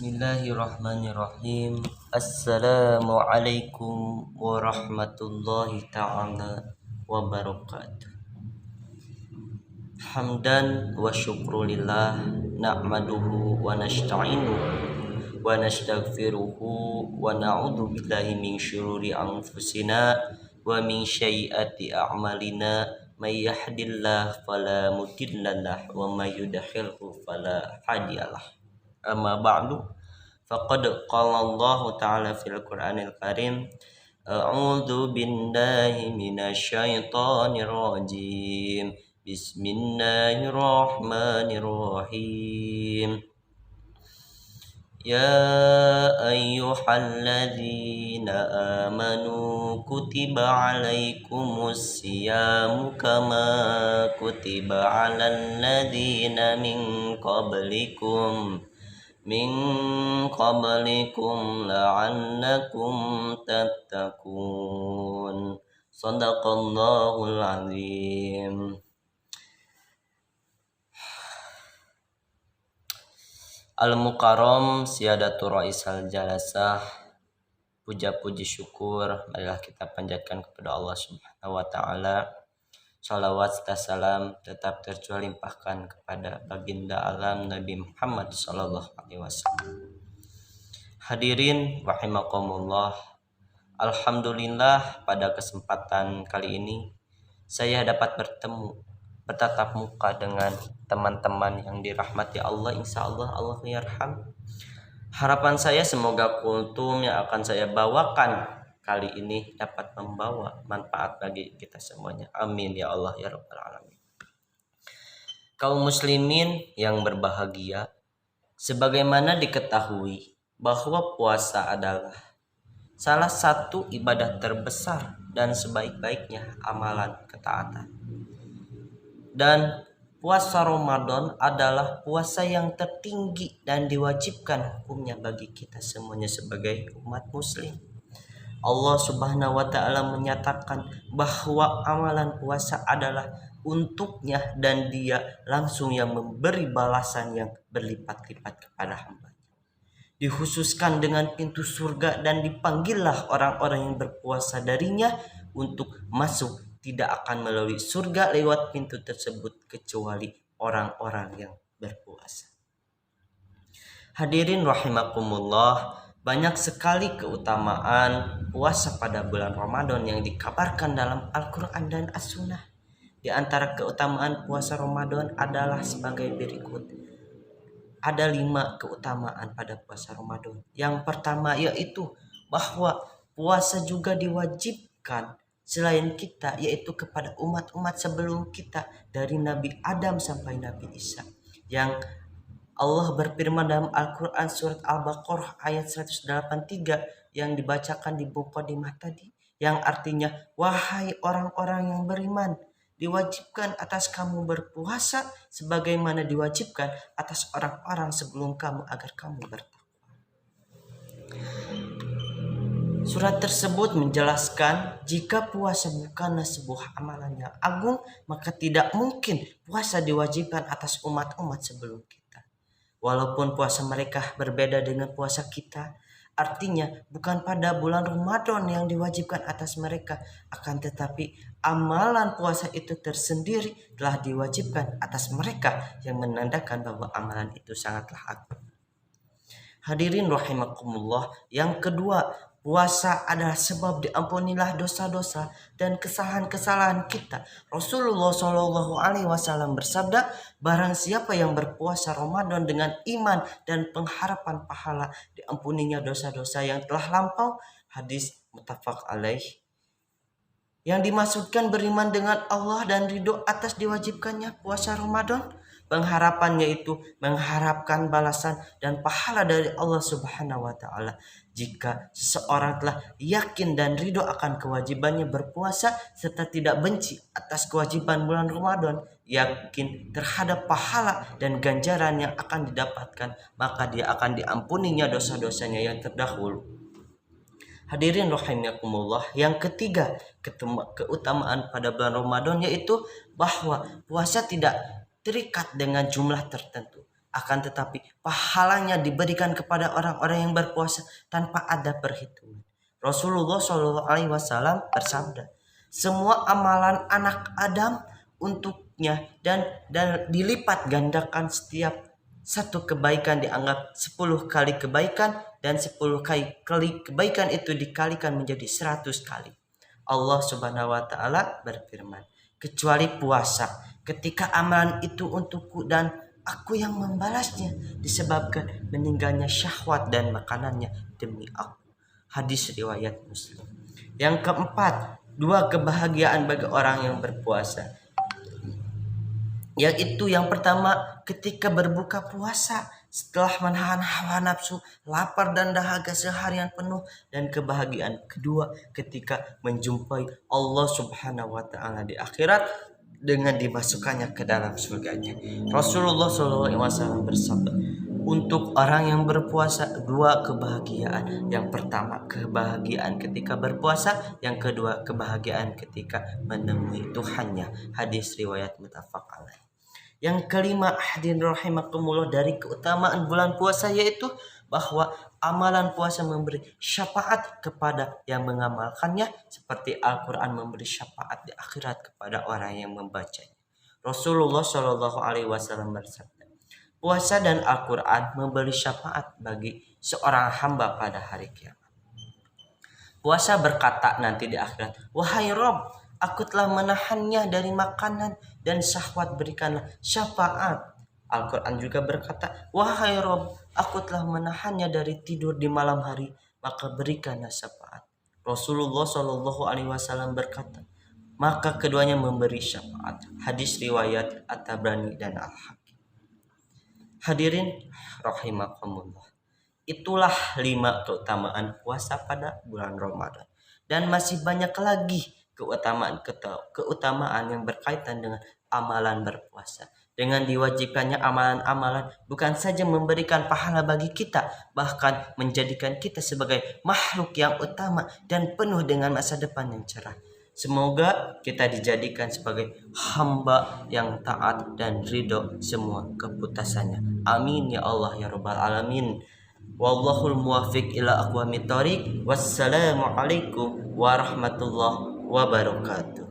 Bismillahirrahmanirrahim. Assalamualaikum warahmatullahi ta'ala wabarakatuh. Hamdan wa syukrulillah na'maduhu wa nasta'inuhu wa nastaghfiruhu wa na'udzu billahi min syururi anfusina wa min sayyiati a'malina may yahdihillahu fala mudhillalah wa may yudhlilhu fala hadiyalah. Amma ba'du faqad qala Allah ta'ala fil Qur'anil Karim a'udzu billahi minasyaitonir rajim bismillahirrahmanirrahim ya ayyuhalladzina amanu kutiba alaikumus siyamu kama kutiba alal ladzina min qablikum la'allakum tattaqun. Shadaqallahul azim. Al-Mukarram Siyadatul Raisal Jalasah, puja-puji syukur marilah kita panjatkan kepada Allah Subhanahu wa taala. Shalawat serta salam tetap tercurah limpahkan kepada baginda alam Nabi Muhammad sallallahu alaihi wasallam. Hadirin rahimakumullah. Alhamdulillah pada kesempatan kali ini saya dapat bertatap muka dengan teman-teman yang dirahmati Allah. Insyaallah Allah yarham. Harapan saya semoga kultum yang akan saya bawakan kali ini dapat membawa manfaat bagi kita semuanya. Amin ya Allah ya Rabbal alamin. Kaum muslimin yang berbahagia, sebagaimana diketahui bahwa puasa adalah salah satu ibadah terbesar dan sebaik-baiknya amalan ketaatan. Dan puasa Ramadan adalah puasa yang tertinggi dan diwajibkan hukumnya bagi kita semuanya sebagai umat muslim. Allah Subhanahu wa taala menyatakan bahwa amalan puasa adalah untuknya dan dia langsung yang memberi balasan yang berlipat-lipat kepada hamba. Dikhususkan dengan pintu surga dan dipanggillah orang-orang yang berpuasa darinya untuk masuk, tidak akan melalui surga lewat pintu tersebut kecuali orang-orang yang berpuasa. Hadirin rahimakumullah, banyak sekali keutamaan puasa pada bulan Ramadan yang dikabarkan dalam Al-Quran dan As-Sunnah. Di antara keutamaan puasa Ramadan adalah sebagai berikut. Ada 5 keutamaan pada puasa Ramadan. Yang pertama yaitu bahwa puasa juga diwajibkan selain kita, yaitu kepada umat-umat sebelum kita dari Nabi Adam sampai Nabi Isa. Yang Allah berfirman dalam Al-Quran surat Al-Baqarah ayat 183 yang dibacakan di muqaddimah tadi, yang artinya, wahai orang-orang yang beriman, diwajibkan atas kamu berpuasa sebagaimana diwajibkan atas orang-orang sebelum kamu agar kamu bertakwa. Surat tersebut menjelaskan jika puasa bukanlah sebuah amalan yang agung, maka tidak mungkin puasa diwajibkan atas umat-umat sebelum kita. Walaupun puasa mereka berbeda dengan puasa kita, artinya bukan pada bulan Ramadan yang diwajibkan atas mereka, akan tetapi amalan puasa itu tersendiri telah diwajibkan atas mereka, yang menandakan bahwa amalan itu sangatlah agung. Hadirin rahimakumullah, yang kedua, puasa adalah sebab diampunilah dosa-dosa dan kesalahan-kesalahan kita. Rasulullah Shallallahu Alaihi Wasallam bersabda, barang siapa yang berpuasa Ramadan dengan iman dan pengharapan pahala, diampuninya dosa-dosa yang telah lampau. Hadis muttafaq alaih. Yang dimaksudkan beriman dengan Allah dan ridho atas diwajibkannya puasa Ramadan. Pengharapannya itu mengharapkan balasan dan pahala dari Allah Subhanahu wa taala. Jika seseorang telah yakin dan ridho akan kewajibannya berpuasa serta tidak benci atas kewajiban bulan Ramadan, yakin terhadap pahala dan ganjaran yang akan didapatkan, maka dia akan diampuninya dosa-dosanya yang terdahulu. Hadirin rahimakumullah, yang ketiga keutamaan pada bulan Ramadan yaitu bahwa puasa tidak terikat dengan jumlah tertentu. Akan tetapi pahalanya diberikan kepada orang-orang yang berpuasa tanpa ada perhitungan. Rasulullah Shallallahu Alaihi Wasallam bersabda, semua amalan anak Adam untuknya dan dilipat gandakan. Setiap satu kebaikan dianggap 10 kali kebaikan, dan 10 kali kebaikan itu dikalikan menjadi 100 kali. Allah Subhanahu wa taala berfirman, kecuali puasa, ketika amalan itu untukku dan aku yang membalasnya, disebabkan meninggalnya syahwat dan makanannya demi aku. Hadis riwayat Muslim. Yang keempat, 2 kebahagiaan bagi orang yang berpuasa. Yaitu yang pertama, ketika berbuka puasa setelah menahan hawa nafsu, lapar dan dahaga seharian penuh. Dan kebahagiaan kedua, ketika menjumpai Allah Subhanahu wa taala di akhirat dengan dimasukkannya ke dalam surganya. Rasulullah SAW bersabda, untuk orang yang berpuasa 2 kebahagiaan. Yang pertama, kebahagiaan ketika berpuasa. Yang kedua, kebahagiaan ketika menemui Tuhannya. Hadis riwayat muttafaq alaih. Yang kelima, hadirin rahimakumullah, dari keutamaan bulan puasa yaitu bahwa amalan puasa memberi syafaat kepada yang mengamalkannya, seperti Al-Quran memberi syafaat di akhirat kepada orang yang membacanya. Rasulullah Shallallahu Alaihi Wasallam bersabda, puasa dan Al-Quran memberi syafaat bagi seorang hamba pada hari kiamat. Puasa berkata nanti di akhirat, wahai Rob, aku telah menahannya dari makanan dan syahwat, berikanlah syafaat. Al-Quran juga berkata, wahai Rob, aku telah menahannya dari tidur di malam hari, maka berikanlah syafaat. Rasulullah Shallallahu Alaihi Wasallam berkata, maka keduanya memberi syafaat. Hadis riwayat At-Tabrani dan Al-Hakim. Hadirin rahimakumullah, itulah 5 keutamaan puasa pada bulan Ramadan. Dan masih banyak lagi keutamaan yang berkaitan dengan amalan berpuasa. Dengan diwajibkannya amalan-amalan bukan saja memberikan pahala bagi kita, bahkan menjadikan kita sebagai makhluk yang utama dan penuh dengan masa depan yang cerah. Semoga kita dijadikan sebagai hamba yang taat dan ridho semua keputusannya. Amin ya Allah ya Rabbal Alamin. Wallahul muwaffiq ila aqwamit thoriq. Wassalamualaikum warahmatullahi wabarakatuh.